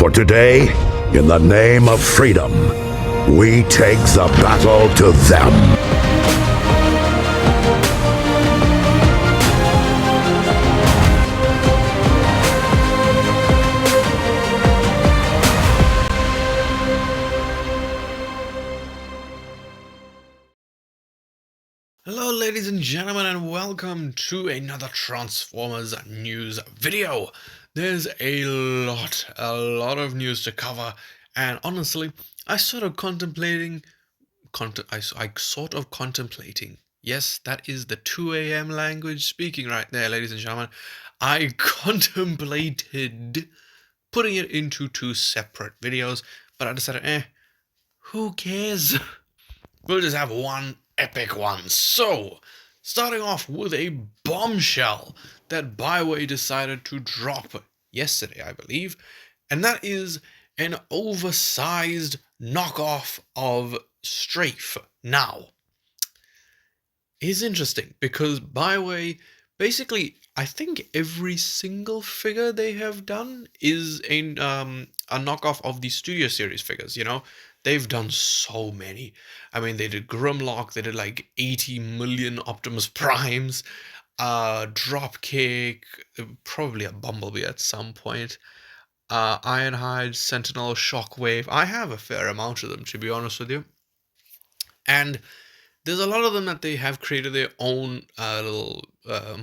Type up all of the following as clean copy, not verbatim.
For today, in the name of freedom, we take the battle to them. Hello ladies and gentlemen, and welcome to another Transformers news video. There's a lot of news to cover, and honestly, I sort of contemplating, yes, that is the 2 a.m. language speaking right there, ladies and gentlemen. I contemplated putting it into 2 separate videos, but I decided, who cares? We'll just have one epic one. So, starting off with a bombshell that BAIWEI decided to drop yesterday, I believe, and that is an oversized knockoff of STRAFE. Now, it's interesting because BAIWEI, basically, I think every single figure they have done is a knockoff of the Studio Series figures, you know? They've done so many. I mean, they did Grimlock, they did like 80 million Optimus Primes, Dropkick, probably a Bumblebee at some point, Ironhide, Sentinel, Shockwave. I have a fair amount of them, to be honest with you. And there's a lot of them that they have created their own little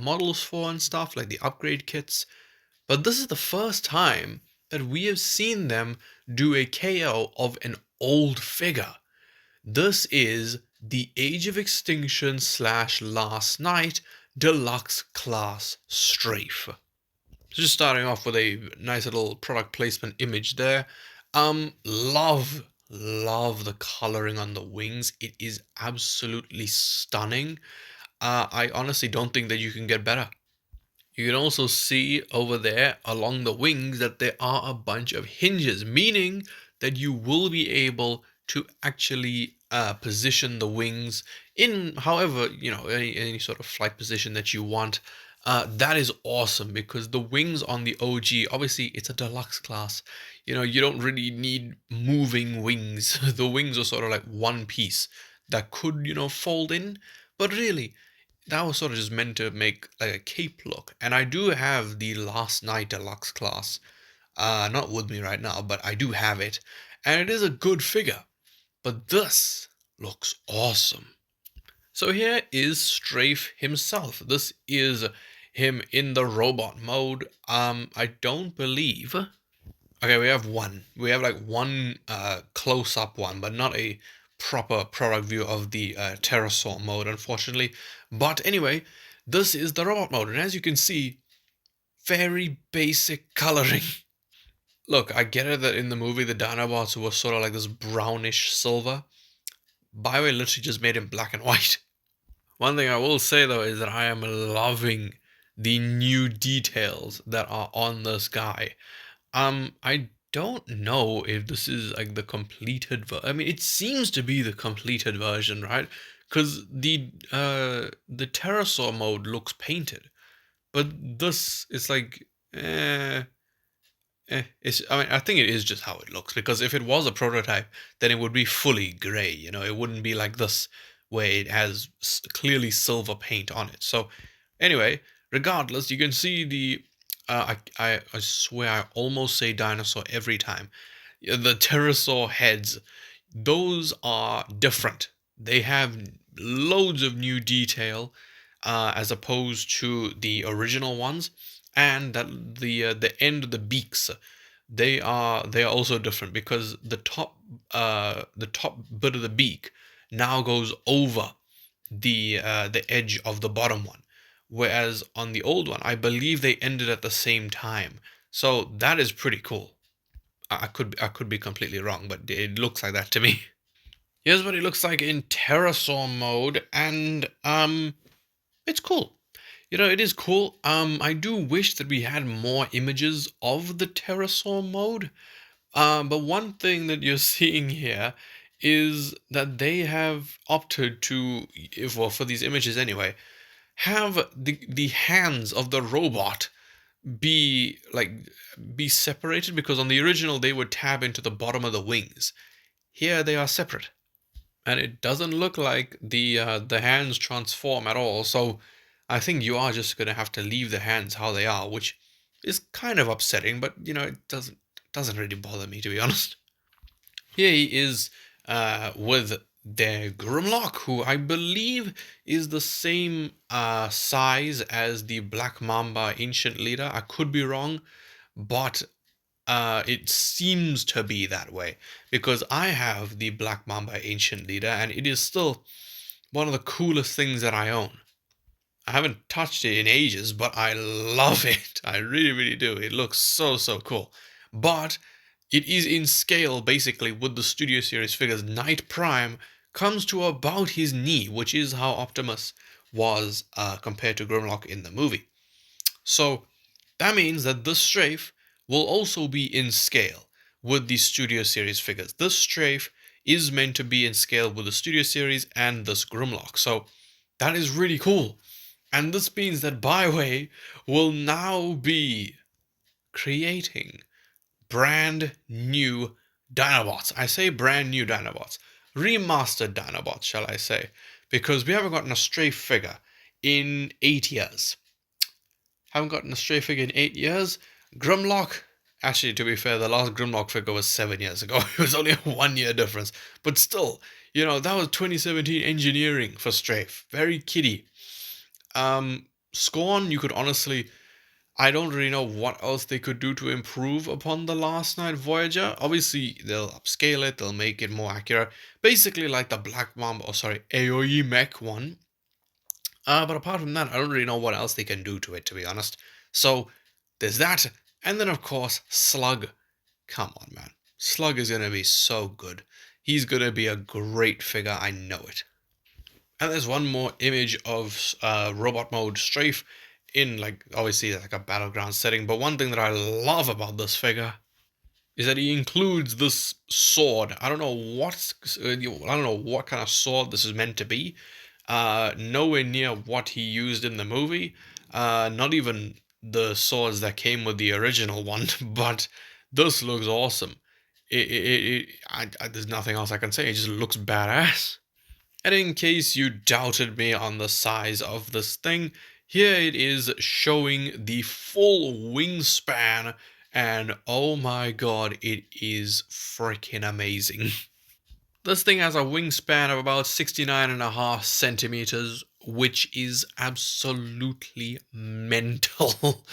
models for and stuff, like the upgrade kits. But this is the first time that we have seen them do a KO of an old figure. This is the Age of Extinction / Last Night Deluxe Class STRAFE. So just starting off with a nice little product placement image there. Love the coloring on the wings. It is absolutely stunning. I honestly don't think that you can get better. You can also see over there along the wings that there are a bunch of hinges, meaning that you will be able to actually position the wings in however, you know, any sort of flight position that you want. That is awesome because the wings on the OG, obviously it's a deluxe class. You know, you don't really need moving wings. The wings are sort of like one piece that could, you know, fold in, but really that was sort of just meant to make like a cape look. And I do have the Last Night Deluxe class, not with me right now, but I do have it, and it is a good figure. But this looks awesome. So here is STRAFE himself. This is him in the robot mode. I don't believe. Okay, we have one. We have like one close-up one, but not a proper product view of the pterosaur mode, unfortunately. But anyway, this is the robot mode, and as you can see, very basic coloring. Look, I get it that in the movie the Dinobots were sort of like this brownish silver. BAIWEI literally just made him black and white. One thing I will say though is that I am loving the new details that are on this guy. I don't know if this is like the completed I mean, it seems to be the completed version, right? Because the pterosaur mode looks painted, but this is like it's, I mean, I think it is just how it looks, because if it was a prototype, then it would be fully gray, you know, it wouldn't be like this, where it has clearly silver paint on it. So anyway, regardless, you can see the, I swear I almost say dinosaur every time. The pterosaur heads, those are different. They have loads of new detail, as opposed to the original ones. And that the end of the beaks, they are also different, because the top bit of the beak now goes over the edge of the bottom one, whereas on the old one I believe they ended at the same time. So that is pretty cool. I could be completely wrong, but it looks like that to me. Here's what he looks like in pterosaur mode, and it's cool. You know, it is cool. I do wish that we had more images of the pterosaur mode. But one thing that you're seeing here is that they have opted to, well, for these images anyway, have the hands of the robot be like be separated, because on the original they would tab into the bottom of the wings. Here they are separate, and it doesn't look like the hands transform at all. So I think you are just gonna have to leave the hands how they are, which is kind of upsetting, but it doesn't really bother me, to be honest. Here he is with their Grimlock, who I believe is the same size as the Black Mamba Ancient Leader. I could be wrong, but it seems to be that way, because I have the Black Mamba Ancient Leader, and it is still one of the coolest things that I own. I haven't touched it in ages, but I love it. I really, really do. It looks so, so cool. But it is in scale, basically, with the Studio Series figures. Knight Prime comes to about his knee, which is how Optimus was compared to Grimlock in the movie. So that means that this Strafe will also be in scale with the Studio Series figures. This Strafe is meant to be in scale with the Studio Series and this Grimlock. So that is really cool. And this means that BAIWEI will now be creating brand new Dinobots. I say brand new Dinobots. Remastered Dinobots, shall I say. Because we haven't gotten a Strafe figure in 8 years. Haven't gotten a Strafe figure in 8 years. Grimlock, actually, to be fair, the last Grimlock figure was 7 years ago. It was only a 1 year difference. But still, that was 2017 engineering for Strafe. Very kiddie. Scorn, you could honestly, I don't really know what else they could do to improve upon the Last Night Voyager. Obviously, they'll upscale it, they'll make it more accurate. Basically like the Black Mamba, AOE mech one. But apart from that, I don't really know what else they can do to it, to be honest. So, there's that. And then, of course, Slug. Come on, man. Slug is going to be so good. He's going to be a great figure, I know it. And there's one more image of robot mode Strafe in, obviously like a battleground setting. But one thing that I love about this figure is that he includes this sword. I don't know what kind of sword this is meant to be. Nowhere near what he used in the movie. Not even the swords that came with the original one. But this looks awesome. There's nothing else I can say. It just looks badass. And in case you doubted me on the size of this thing, here it is showing the full wingspan, and oh my god, it is freaking amazing. This thing has a wingspan of about 69.5 centimeters, which is absolutely mental.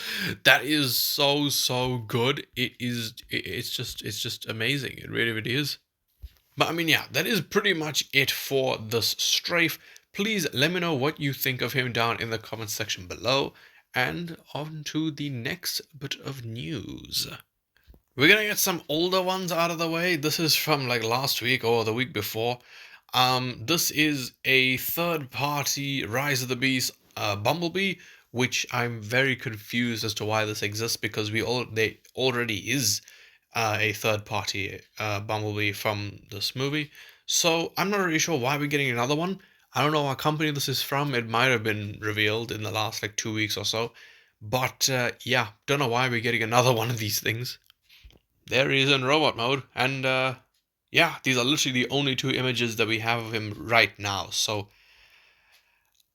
That is so, so good. It's just amazing. It really, really is. But I mean, yeah, that is pretty much it for this Strafe. Please let me know what you think of him down in the comments section below. And on to the next bit of news. We're gonna get some older ones out of the way. This is from last week or the week before. This is a third-party Rise of the Beast Bumblebee, which I'm very confused as to why this exists, because they already is a third-party Bumblebee from this movie. So I'm not really sure why we're getting another one. I don't know what company this is from. It might have been revealed in the last 2 weeks or so. But yeah, don't know why we're getting another one of these things. There he is in robot mode, and yeah, these are literally the only two images that we have of him right now. So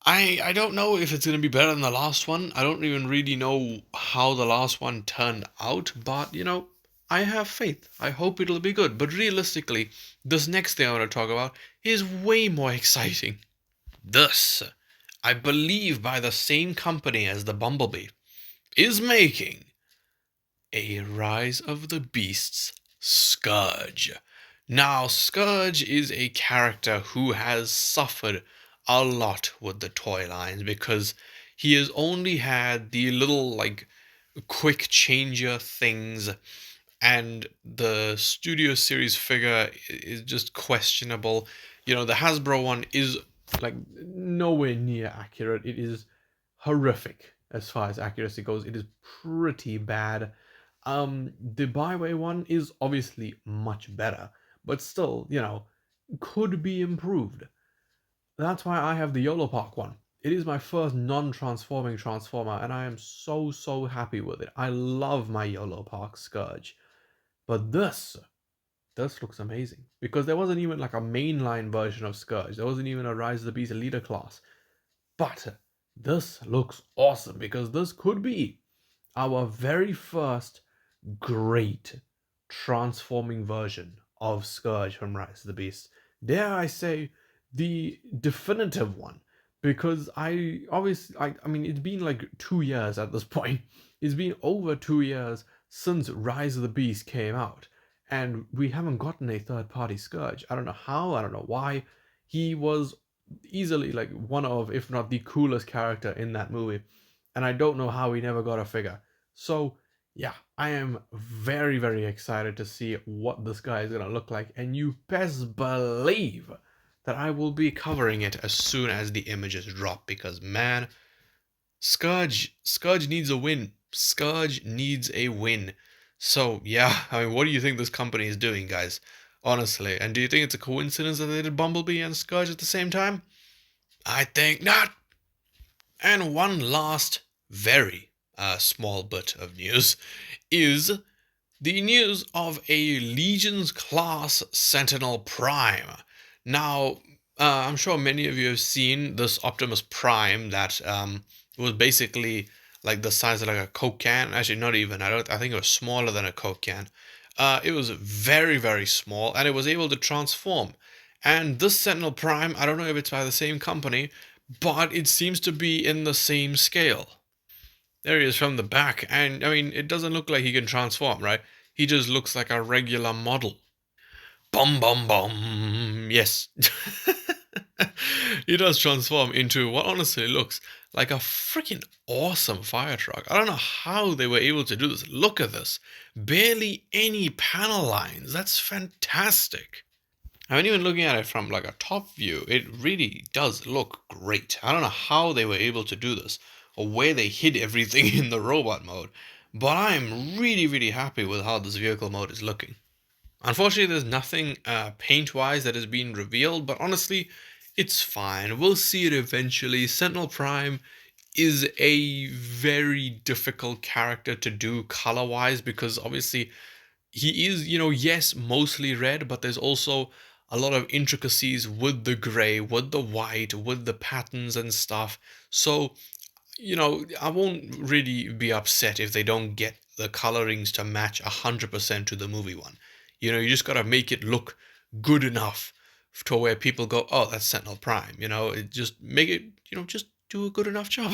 I don't know if it's going to be better than the last one. I don't even really know how the last one turned out, but I have faith. I hope it'll be good. But realistically, this next thing I want to talk about is way more exciting. This, I believe by the same company as the Bumblebee, is making a Rise of the Beasts SCOURGE. Now, SCOURGE is a character who has suffered a lot with the toy lines, because he has only had the little quick changer things, and the Studio Series figure is just questionable. The Hasbro one is nowhere near accurate. It is horrific as far as accuracy goes. It is pretty bad. The BAIWEI one is obviously much better, but still, could be improved. That's why I have the YOLO Park one. it is my first non-transforming Transformer, and I am so happy with it. I love my YOLO Park Scourge. But this looks amazing. Because there wasn't even like a mainline version of Scourge. There wasn't even a Rise of the Beast leader class. But this looks awesome because this could be our very first great transforming version of Scourge from Rise of the Beast. Dare I say, the definitive one. Because I mean, it's been like 2 years at this point. It's been over 2 years since Rise of the Beast came out. And we haven't gotten a third party Scourge. I don't know how, I don't know why. He was easily like one of, if not the coolest character in that movie. And I don't know how we never got a figure. So yeah, I am very excited to see what this guy is gonna look like, and you best believe that I will be covering it as soon as the images drop, because man, Scourge needs a win. Scourge needs a win. So yeah, I mean, what do you think this company is doing, guys? Honestly, and do you think it's a coincidence that they did Bumblebee and Scourge at the same time? I think not. And one last very small bit of news is the news of a Legion's class Sentinel Prime. Now, I'm sure many of you have seen this Optimus Prime that was basically like the size of like a Coke can. Actually, not even. I think it was smaller than a Coke can. It was very small, and it was able to transform. And this Sentinel Prime, I don't know if it's by the same company, but it seems to be in the same scale. There he is from the back, and I mean, it doesn't look like he can transform, right? He just looks like a regular model. Bum. Yes. He does transform into what honestly looks like a freaking awesome fire truck. I don't know how they were able to do this. Look at this. Barely any panel lines. That's fantastic. I mean, even looking at it from like a top view, it really does look great. I don't know how they were able to do this or where they hid everything in the robot mode, but I'm really happy with how this vehicle mode is looking. Unfortunately, there's nothing paint-wise that has been revealed, but honestly, it's fine. We'll see it eventually. Sentinel Prime is a very difficult character to do color-wise because obviously he is, yes, mostly red, but there's also a lot of intricacies with the gray, with the white, with the patterns and stuff. So, I won't really be upset if they don't get the colorings to match 100% to the movie one. You just gotta make it look good enough to where people go, oh, that's Sentinel Prime. It just make it, just do a good enough job.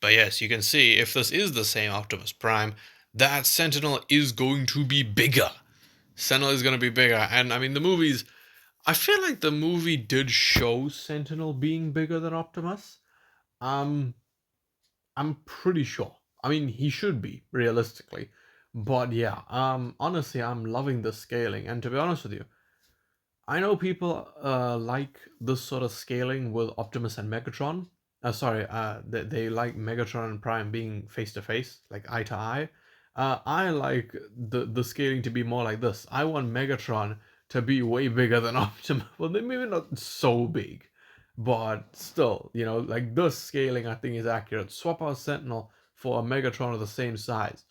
But yes, you can see if this is the same Optimus Prime, that Sentinel is going to be bigger. Sentinel is going to be bigger. And I mean, I feel like the movie did show Sentinel being bigger than Optimus. I'm pretty sure. I mean, he should be, realistically. But yeah, honestly, I'm loving the scaling. And to be honest with you, I know people like this sort of scaling with Optimus and Megatron. They like Megatron and Prime being face to face, like eye to eye. I like the scaling to be more like this. I want Megatron to be way bigger than Optimus. Well, they maybe not so big, but still, like this scaling I think is accurate. Swap out Sentinel for a Megatron of the same size.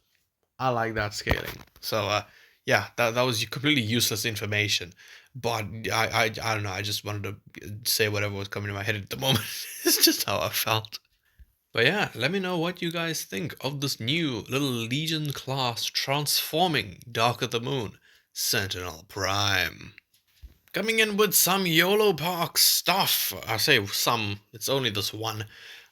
I like that scaling. So yeah, that was completely useless information. But I don't know. I just wanted to say whatever was coming to my head at the moment. It's just how I felt. But yeah, let me know what you guys think of this new little Legion class transforming Dark of the Moon Sentinel Prime. Coming in with some YOLO Park stuff. I say some, it's only this one.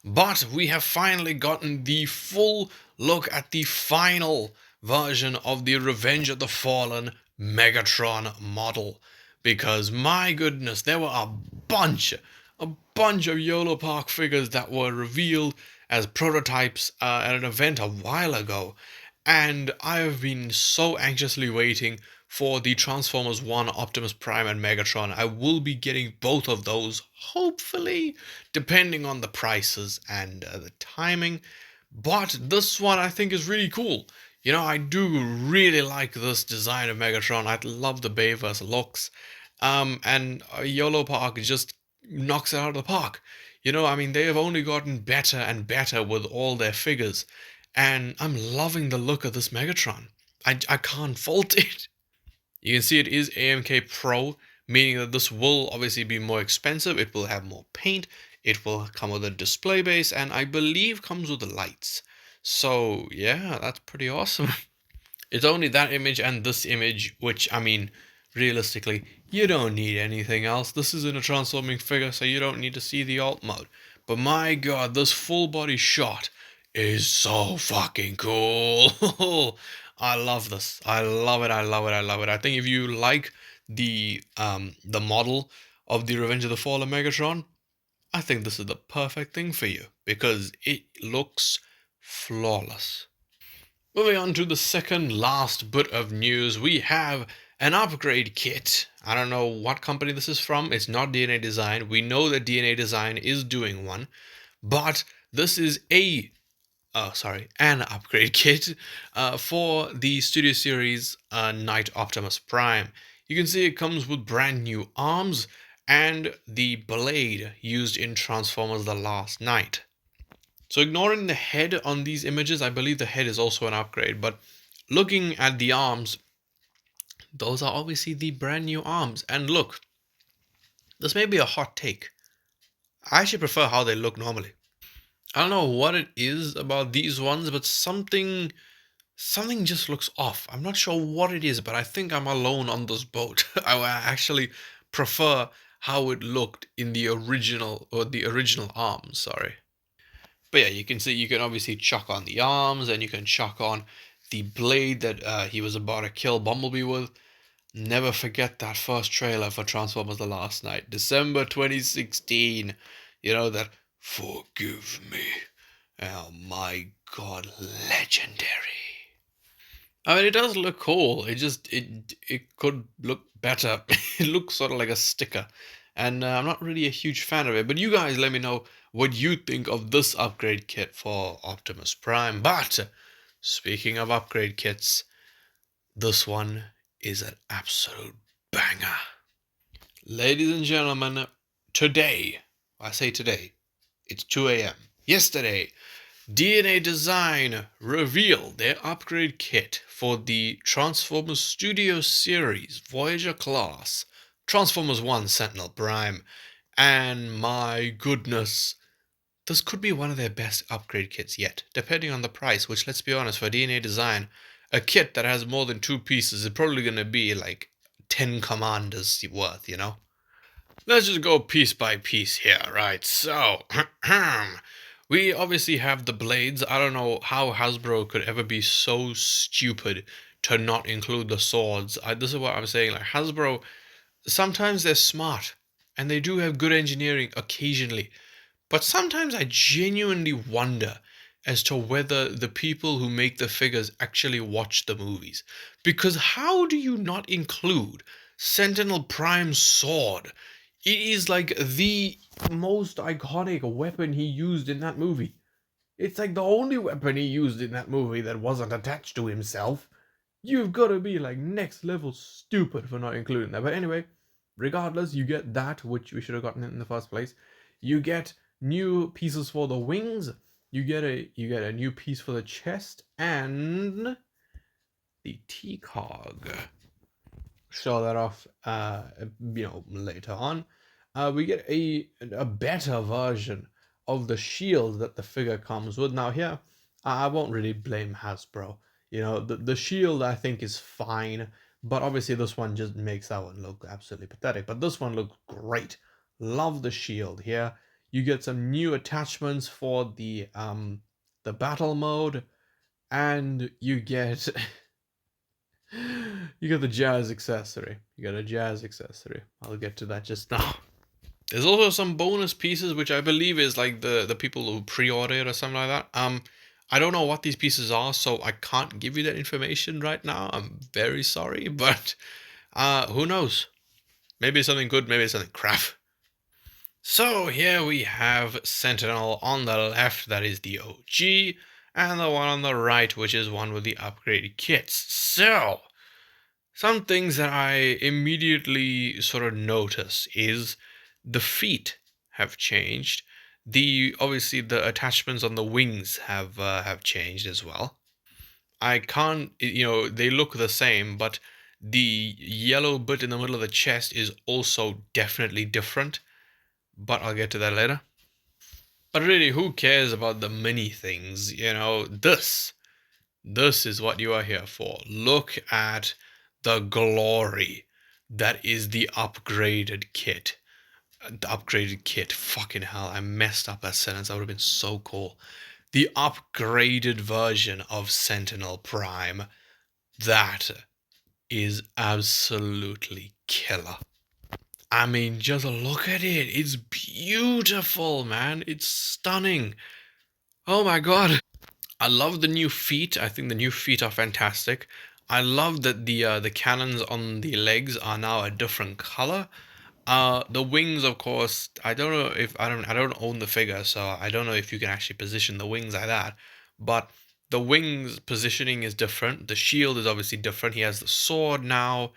But we have finally gotten the full look at the final version of the Revenge of the Fallen Megatron model. Because my goodness, there were a bunch of YOLO Park figures that were revealed as prototypes at an event a while ago. And I have been so anxiously waiting for the Transformers 1 Optimus Prime and Megatron. I will be getting both of those, hopefully, depending on the prices and the timing. But this one I think is really cool. I do really like this design of Megatron. I love the BAIWEI looks. And YOLO Park just knocks it out of the park. You know, I mean, they have only gotten better and better with all their figures. And I'm loving the look of this Megatron. I can't fault it. You can see it is AMK Pro, meaning that this will obviously be more expensive. It will have more paint. It will come with a display base, and I believe comes with the lights. So yeah, that's pretty awesome. It's only that image and this image, which, I mean, realistically, you don't need anything else. This isn't a transforming figure, so you don't need to see the alt mode. But my god, this full body shot is so fucking cool. I love this. I love it. I love it. I love it. I think if you like the model of the Revenge of the Fallen Megatron, I think this is the perfect thing for you because it looks flawless. Moving on to the second last bit of news, we have an upgrade kit. I don't know what company this is from. It's not DNA Design. We know that DNA Design is doing one, but this is an upgrade kit for the Studio Series Knight Optimus Prime. You can see it comes with brand new arms and the blade used in Transformers The Last Knight. So ignoring the head on these images, I believe the head is also an upgrade, but looking at the arms, those are obviously the brand new arms. And look, this may be a hot take. I actually prefer how they look normally. I don't know what it is about these ones, but something just looks off. I'm not sure what it is, but I think I'm alone on this boat. I actually prefer how it looked in the original arms, sorry. But yeah, you can see, you can obviously chuck on the arms and you can chuck on the blade that he was about to kill Bumblebee with. Never forget that first trailer for Transformers The Last Knight, December 2016. You know, that forgive me. Oh my god, legendary. I mean, it does look cool. It could look better. It looks sort of like a sticker. And I'm not really a huge fan of it. But you guys let me know what you think of this upgrade kit for Optimus Prime. But speaking of upgrade kits, this one is an absolute banger. Ladies and gentlemen, today, I say today, it's 2 a.m. Yesterday, DNA Design revealed their upgrade kit for the Transformers Studio Series Voyager class, Transformers 1 Sentinel Prime, and my goodness, this could be one of their best upgrade kits yet, depending on the price, which, let's be honest, for DNA Design, a kit that has more than 2 pieces is probably going to be like 10 commanders worth, you know? Let's just go piece by piece here, right? So, we obviously have the blades. I don't know how Hasbro could ever be so stupid to not include the swords. This is what I'm saying. Like, Hasbro, sometimes they're smart and they do have good engineering occasionally. But sometimes I genuinely wonder as to whether the people who make the figures actually watch the movies. Because how do you not include Sentinel Prime's sword? It is like the most iconic weapon he used in that movie. It's like the only weapon he used in that movie that wasn't attached to himself. You've got to be like next level stupid for not including that. But anyway, regardless, you get that, which we should have gotten in the first place. You get new pieces for the wings. You get a new piece for the chest and the T-Cog. Show that off, later on. We get a better version of the shield that the figure comes with. Now here, I won't really blame Hasbro. You know, the shield I think is fine, but obviously this one just makes that one look absolutely pathetic. But this one looks great. Love the shield here. You get some new attachments for the battle mode, and you get you get the jazz accessory. You got a jazz accessory. I'll get to that just now. There's also some bonus pieces, which I believe is like the people who pre-order it or something like that. I don't know what these pieces are, so I can't give you that information right now. I'm very sorry, but who knows? Maybe it's something good, maybe it's something crap. So here we have Sentinel on the left, that is the OG, and the one on the right, which is one with the upgraded kits. So, some things that I immediately sort of notice is the feet have changed. Obviously the attachments on the wings have changed as well. I can't, they look the same, but the yellow bit in the middle of the chest is also definitely different. But I'll get to that later. But really, who cares about the mini things? This is what you are here for. Look at the glory that is the upgraded kit. The upgraded kit. Fucking hell, I messed up that sentence. That would have been so cool. The upgraded version of Sentinel Prime. That is absolutely killer. I mean, just look at it. It's beautiful, man. It's stunning. Oh my god. I love the new feet. I think the new feet are fantastic. I love that the cannons on the legs are now a different color. The wings, of course, I don't know if I don't own the figure, so I don't know if you can actually position the wings like that. But the wings positioning is different. The shield is obviously different. He has the sword now.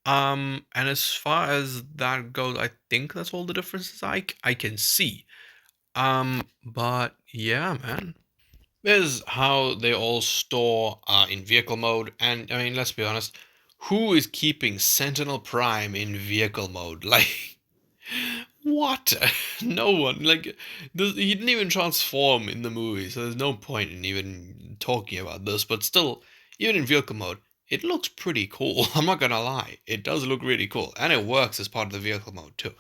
And as far as that goes, I think that's all the differences I can see. But yeah, man. There's how they all store in vehicle mode, and I mean, let's be honest, who is keeping Sentinel Prime in vehicle mode? Like, what? No one. Like, he didn't even transform in the movie, so there's no point in even talking about this. But still, even in vehicle mode, it looks pretty cool. I'm not gonna lie, it does look really cool, and it works as part of the vehicle mode too.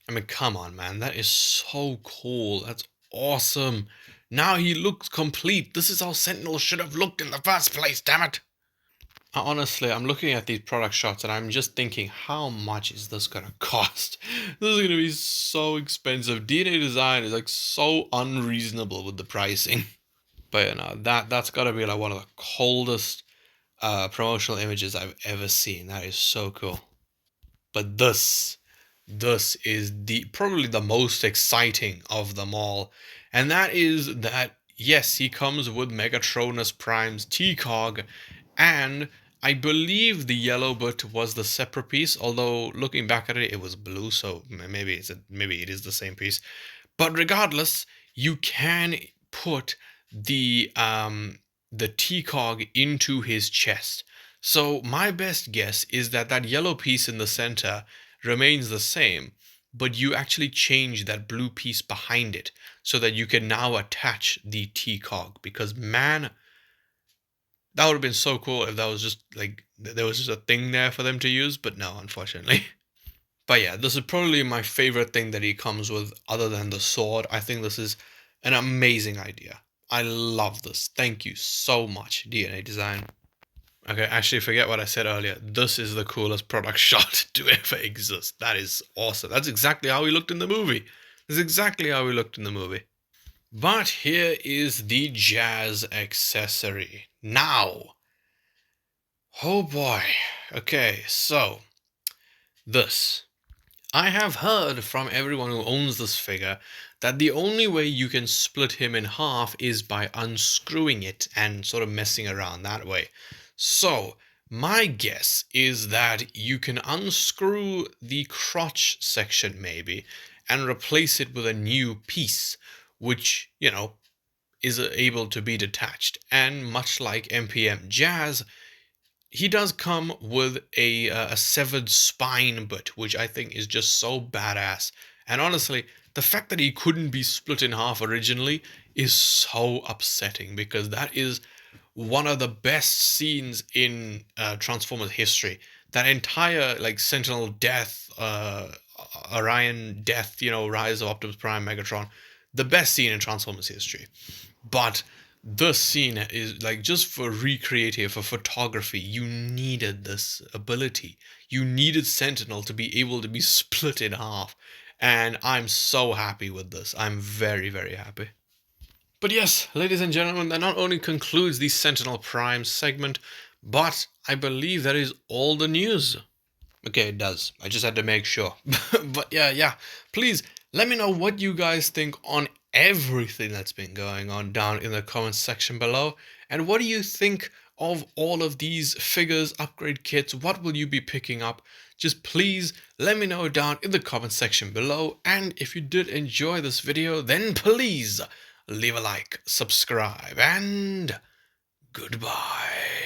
I mean, come on, man. That is so cool. That's awesome. Now he looks complete. This is how Sentinel should have looked in the first place, damn it. Honestly, I'm looking at these product shots and I'm just thinking, how much is this gonna cost? This is gonna be so expensive. DNA design is like so unreasonable with the pricing. But you know, that's gotta be like one of the coldest promotional images I've ever seen. That is so cool. But this is the probably the most exciting of them all, and that is that yes, he comes with Megatronus Prime's T-Cog, and I believe the yellow bit was the separate piece. Although looking back at it, it was blue, so maybe it is the same piece. But regardless, you can put the T-Cog into his chest. So my best guess is that that yellow piece in the center remains the same, but you actually change that blue piece behind it so that you can now attach the T-Cog. Because man, that would have been so cool if that was just like there was just a thing there for them to use, but no, unfortunately. But yeah, this is probably my favorite thing that he comes with other than the sword. I think this is an amazing idea. I love this. Thank you so much, DNA Design. Okay, actually, forget what I said earlier. This is the coolest product shot to ever exist. That is awesome. That's exactly how he looked in the movie. That's exactly how he looked in the movie. But here is the jazz accessory. Now. Oh boy. Okay, so this. I have heard from everyone who owns this figure that the only way you can split him in half is by unscrewing it and sort of messing around that way. So, my guess is that you can unscrew the crotch section maybe and replace it with a new piece, which, is able to be detached. And much like MPM Jazz, he does come with a severed spine bit, which I think is just so badass. And honestly, the fact that he couldn't be split in half originally is so upsetting because that is one of the best scenes in Transformers history. That entire like Sentinel death, Orion death, Rise of Optimus Prime, Megatron, the best scene in Transformers history. But this scene is like just for recreative, for photography, you needed this ability. You needed Sentinel to be able to be split in half. And I'm so happy with this. I'm very, very happy. But yes, ladies and gentlemen, that not only concludes the Sentinel Prime segment, but I believe that is all the news. Okay, it does. I just had to make sure. But yeah. Please let me know what you guys think on everything that's been going on down in the comments section below. And what do you think of all of these figures, upgrade kits, what will you be picking up? Just please let me know down in the comment section below. And if you did enjoy this video, then please leave a like, subscribe, and goodbye.